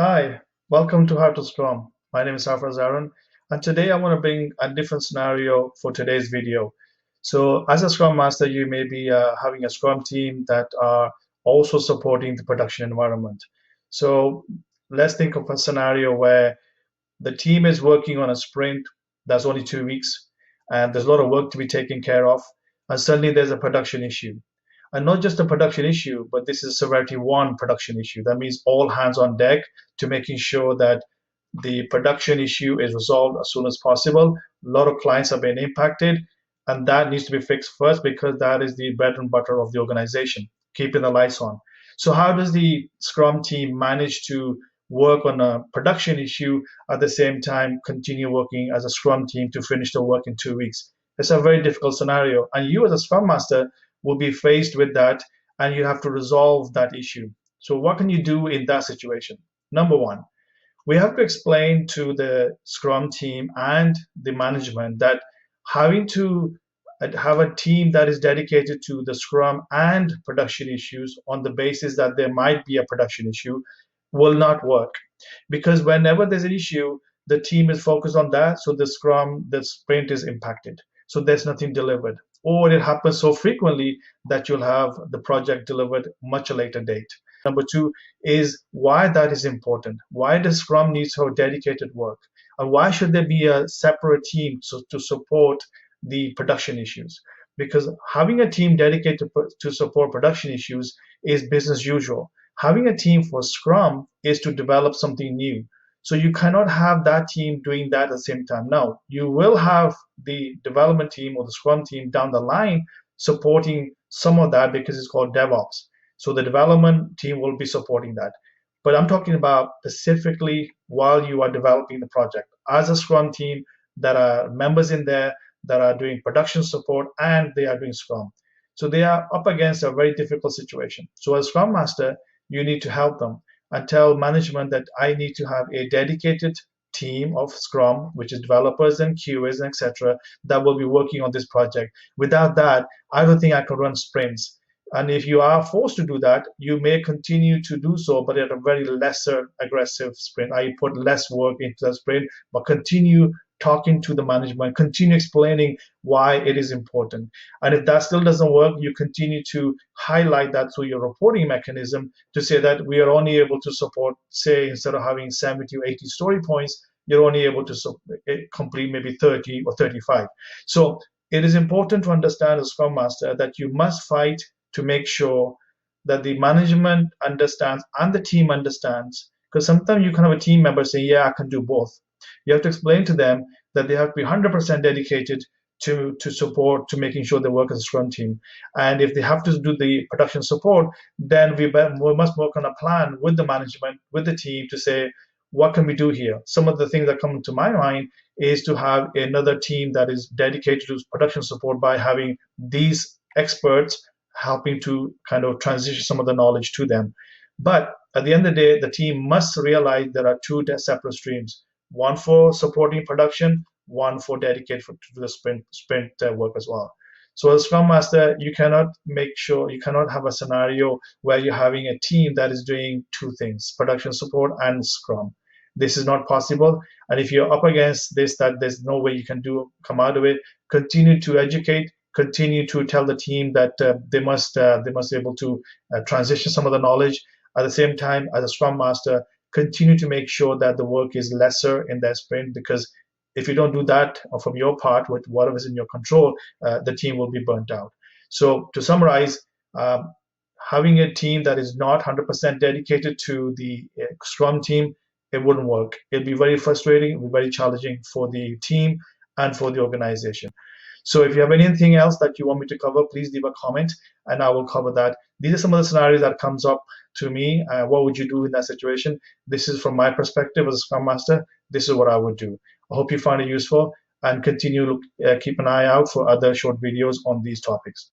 Hi, welcome to How to Scrum. My name is Safraz Aaron, and today I want to bring a different scenario for today's video. So, as a Scrum Master, you may be having a Scrum team that are also supporting the production environment. So, let's think of a scenario where the team is working on a sprint that's only 2 weeks, and there's a lot of work to be taken care of, and suddenly there's a production issue. And not just a production issue, but this is a severity one production issue. That means all hands on deck to making sure that the production issue is resolved as soon as possible. A lot of clients are being impacted, and that needs to be fixed first because that is the bread and butter of the organization, keeping the lights on. So, how does the Scrum team manage to work on a production issue at the same time continue working as a Scrum team to finish the work in 2 weeks? It's a very difficult scenario, and you as a Scrum Master will be faced with that, and you have to resolve that issue. So, what can you do in that situation? Number one, we have to explain to the Scrum team and the management that having to have a team that is dedicated to the Scrum and production issues on the basis that there might be a production issue will not work. Because whenever there's an issue, the team is focused on that, so the sprint is impacted. So there's nothing delivered. Or it happens so frequently that you'll have the project delivered much a later date. Number two is why that is important. Why does Scrum need to have dedicated work? And why should there be a separate team to support the production issues? Because having a team dedicated to support production issues is business usual. Having a team for Scrum is to develop something new. So you cannot have that team doing that at the same time. Now, you will have the development team or the Scrum team down the line supporting some of that because it's called DevOps. So the development team will be supporting that. But I'm talking about specifically while you are developing the project. As a Scrum team, that are members in there that are doing production support and they are doing Scrum. So they are up against a very difficult situation. So as Scrum Master, you need to help them and tell management that I need to have a dedicated team of Scrum, which is developers and QAs and etc., that will be working on this project. Without that, I don't think I can run sprints. And if you are forced to do that, you may continue to do so, but at a very lesser aggressive sprint. I put less work into the sprint, but continue talking to the management, continue explaining why it is important. And if that still doesn't work, you continue to highlight that through your reporting mechanism to say that we are only able to support, say, instead of having 70 or 80 story points, you're only able to complete maybe 30 or 35. So it is important to understand as Scrum Master that you must fight to make sure that the management understands and the team understands. Because sometimes you can have a team member say, yeah, I can do both. You have to explain to them that they have to be 100% dedicated to support, to making sure they work as a Scrum team. And if they have to do the production support, then we must work on a plan with the management, with the team to say, what can we do here? Some of the things that come to my mind is to have another team that is dedicated to production support by having these experts helping to kind of transition some of the knowledge to them. But at the end of the day, the team must realize there are two separate streams, one for supporting production, one for dedicated to the sprint work as well. So as Scrum Master, you cannot have a scenario where you're having a team that is doing two things, production support and Scrum. This is not possible. And if you're up against this, that there's no way you can come out of it, continue to educate, continue to tell the team that they must be able to transition some of the knowledge. At the same time, as a Scrum Master, continue to make sure that the work is lesser in that sprint, because if you don't do that from your part with whatever is in your control, the team will be burnt out. So to summarize, having a team that is not 100% dedicated to the Scrum team, it wouldn't work. It'd be very frustrating, it'd be very challenging for the team and for the organization. So if you have anything else that you want me to cover, please leave a comment and I will cover that. These are some of the scenarios that comes up to me. What would you do in that situation? This is from my perspective as a Scrum Master. This is what I would do. I hope you find it useful and continue to keep an eye out for other short videos on these topics.